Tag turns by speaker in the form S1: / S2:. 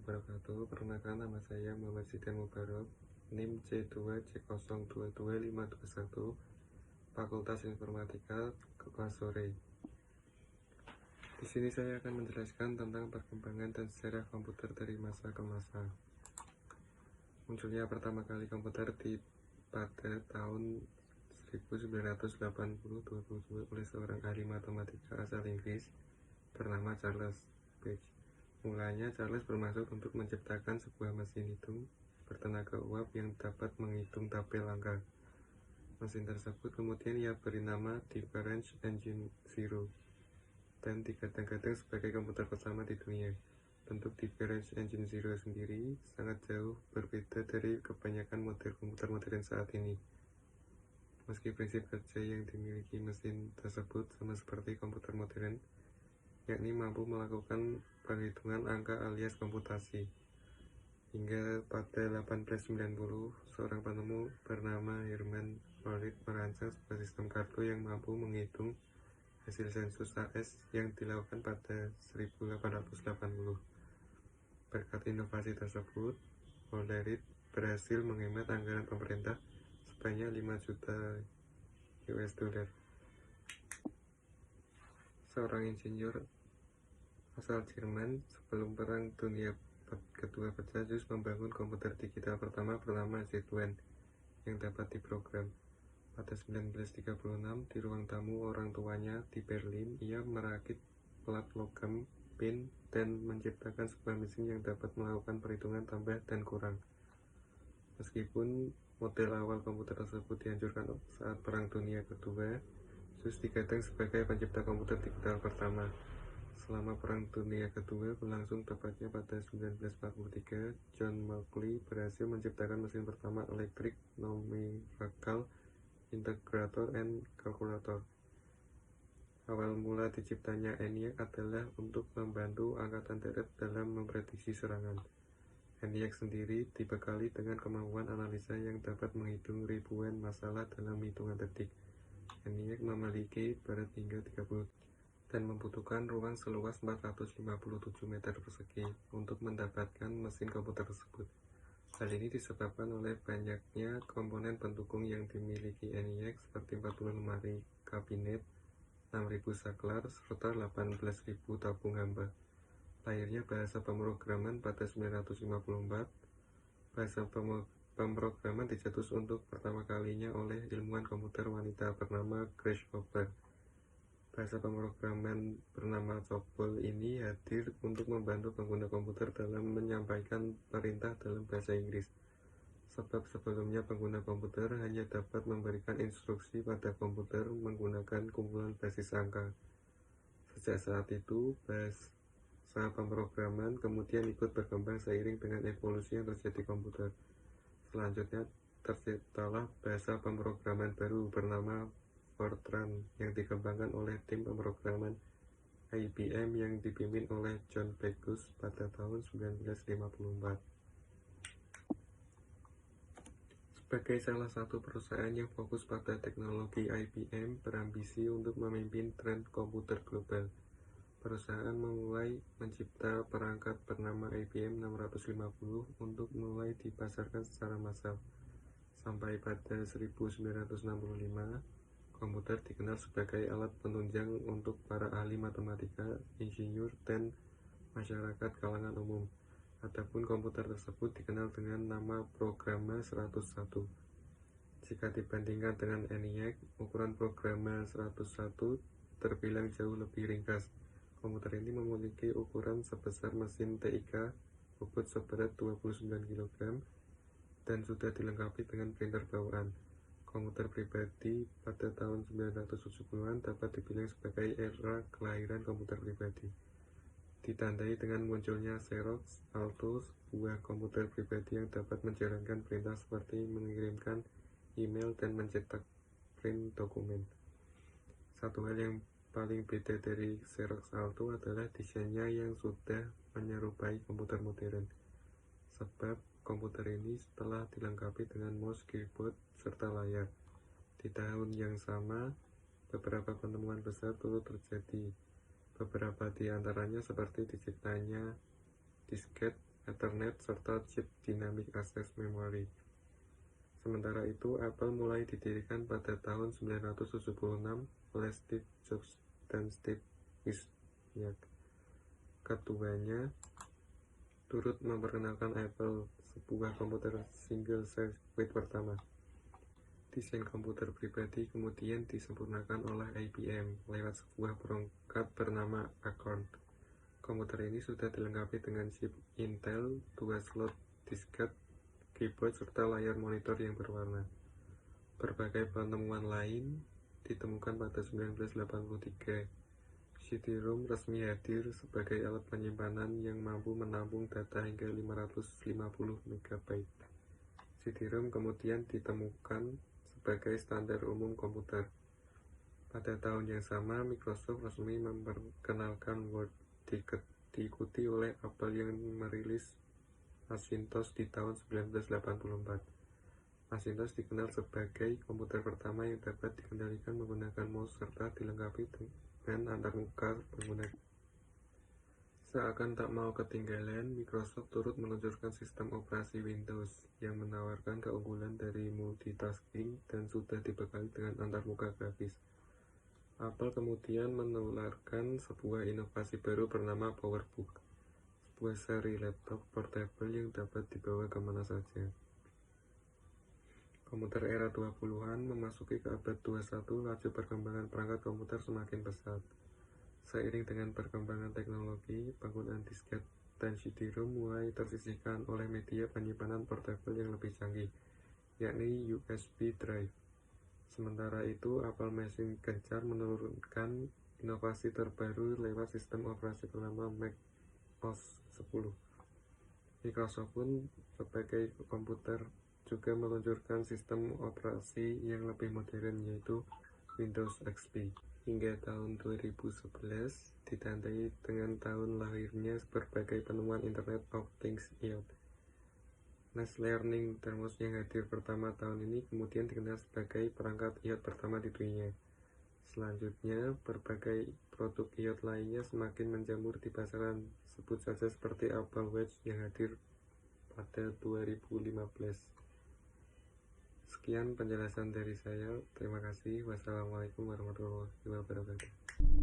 S1: wabarakatuh. Perkenalkan, nama saya Muhammad Zidan Mubarok, NIM C2C022521, Fakultas Informatika, kelas sore. Di sini saya akan menjelaskan tentang perkembangan dan sejarah komputer dari masa ke masa. Munculnya pertama kali komputer pada tahun 1980 oleh seorang ahli matematika asal Inggris bernama Charles Babbage. Mulanya Charles bermaksud untuk menciptakan sebuah mesin hitung bertenaga uap yang dapat menghitung tabel angka. Mesin tersebut kemudian ia beri nama Difference Engine Zero dan digadang-gadang sebagai komputer pertama di dunia. Bentuk Difference Engine Zero sendiri sangat jauh berbeda dari kebanyakan model komputer modern saat ini. Meski prinsip kerja yang dimiliki mesin tersebut sama seperti komputer modern, yakni mampu melakukan perhitungan angka alias komputasi. Hingga pada 1890, seorang penemu bernama Herman Hollerith merancang sebuah sistem kartu yang mampu menghitung hasil sensus AS yang dilakukan pada 1880. Berkat inovasi tersebut, Hollerith berhasil menghemat anggaran pemerintah sebanyak 5 juta US dollar. Seorang insinyur asal Jerman sebelum Perang Dunia Kedua berjajus membangun komputer digital pertama bernama Z1 yang dapat diprogram. Pada 1936, di ruang tamu orang tuanya di Berlin, ia merakit plat logam pin dan menciptakan sebuah mesin yang dapat melakukan perhitungan tambah dan kurang. Meskipun model awal komputer tersebut dihancurkan saat Perang Dunia Kedua, Sus digadang sebagai pencipta komputer digital pertama. Selama Perang Dunia Kedua berlangsung, tepatnya pada 1943, John Marconi berhasil menciptakan mesin pertama elektrik numerical integrator and calculator. Awal mula diciptanya ENIAC adalah untuk membantu Angkatan Darat dalam memprediksi serangan. ENIAC sendiri dibekali dengan kemampuan analisa yang dapat menghitung ribuan masalah dalam hitungan detik. ENIAC memiliki berat hingga 30 dan membutuhkan ruang seluas 457 meter persegi untuk mendapatkan mesin komputer tersebut. Hal ini disebabkan oleh banyaknya komponen pendukung yang dimiliki ENIAC seperti 40 lemari kabinet, 6.000 saklar, serta 18.000 tabung hamba. Lahirnya bahasa pemrograman pada 1954. Bahasa pemrograman dicetus untuk pertama kalinya oleh ilmuwan komputer wanita bernama Grace Hopper. Bahasa pemrograman bernama COBOL ini hadir untuk membantu pengguna komputer dalam menyampaikan perintah dalam bahasa Inggris. Sebab sebelumnya pengguna komputer hanya dapat memberikan instruksi pada komputer menggunakan kumpulan basis angka. Sejak saat itu, bahasa pemrograman kemudian ikut berkembang seiring dengan evolusi yang terjadi komputer. Selanjutnya terciptalah bahasa pemrograman baru bernama Fortran yang dikembangkan oleh tim pemrograman IBM yang dipimpin oleh John Backus pada tahun 1954. Sebagai salah satu perusahaan yang fokus pada teknologi, IBM berambisi untuk memimpin tren komputer global. Perusahaan memulai mencipta perangkat bernama IBM 650 untuk mulai dipasarkan secara massal. Sampai pada 1965, komputer dikenal sebagai alat penunjang untuk para ahli matematika, insinyur, dan masyarakat kalangan umum. Adapun komputer tersebut dikenal dengan nama Programa 101. Jika dibandingkan dengan ENIAC, ukuran Programa 101 terbilang jauh lebih ringkas. Komputer ini memiliki ukuran sebesar mesin TIK, bobot seberat 29 kg, dan sudah dilengkapi dengan printer bawaan. Komputer pribadi pada tahun 1970-an dapat dibilang sebagai era kelahiran komputer pribadi. Ditandai dengan munculnya Xerox Alto, sebuah komputer pribadi yang dapat menjalankan perintah seperti mengirimkan email dan mencetak print dokumen. Satu hal yang paling beda dari Xerox Alto adalah desainnya yang sudah menyerupai komputer modern. Sebab komputer ini telah dilengkapi dengan mouse, keyboard, serta layar. Di tahun yang sama, beberapa penemuan besar turut terjadi. Beberapa di antaranya seperti diciptanya disket Ethernet, serta chip Dynamic Access Memory. Sementara itu, Apple mulai didirikan pada tahun 1976 oleh Steve Jobs dan Steve Wozniak. Keduanya turut memperkenalkan Apple, sebuah komputer single circuit pertama. Desain komputer pribadi kemudian disempurnakan oleh IBM lewat sebuah perangkat bernama Acorn. Komputer ini sudah dilengkapi dengan chip Intel, 2 slot disket, keyboard, serta layar monitor yang berwarna. Berbagai penemuan lain ditemukan pada 1983. CD-ROM resmi hadir sebagai alat penyimpanan yang mampu menampung data hingga 550 MB. CD-ROM kemudian ditemukan sebagai standar umum komputer. Pada tahun yang sama, Microsoft resmi memperkenalkan Word, diikuti oleh Apple yang merilis Macintosh di tahun 1984. Macintosh dikenal sebagai komputer pertama yang dapat dikendalikan menggunakan mouse serta dilengkapi dengan antarmuka pengguna. Seakan tak mau ketinggalan, Microsoft turut meluncurkan sistem operasi Windows yang menawarkan keunggulan dari multitasking dan sudah dibekali dengan antarmuka grafis. Apple kemudian menularkan sebuah inovasi baru bernama PowerBook, sebuah seri laptop portable yang dapat dibawa kemana saja. Komputer era 20-an memasuki ke abad 21, laju perkembangan perangkat komputer semakin pesat. Seiring dengan perkembangan teknologi, penggunaan disket dan CD-ROM mulai tersisihkan oleh media penyimpanan portable yang lebih canggih, yakni USB drive. Sementara itu, Apple masih gencar menurunkan inovasi terbaru lewat sistem operasi bernama Mac OS X. Microsoft pun sebagai komputer juga meluncurkan sistem operasi yang lebih modern, yaitu Windows XP. Hingga tahun 2011 ditandai dengan tahun lahirnya berbagai penemuan Internet of Things IoT. Next Learning Termos yang hadir pertama tahun ini kemudian dikenal sebagai perangkat IoT pertama di dunia. Selanjutnya, berbagai produk IoT lainnya semakin menjamur di pasaran, sebut saja seperti Apple Watch yang hadir pada 2015. Sekian penjelasan dari saya. Terima kasih. Wassalamualaikum warahmatullahi wabarakatuh.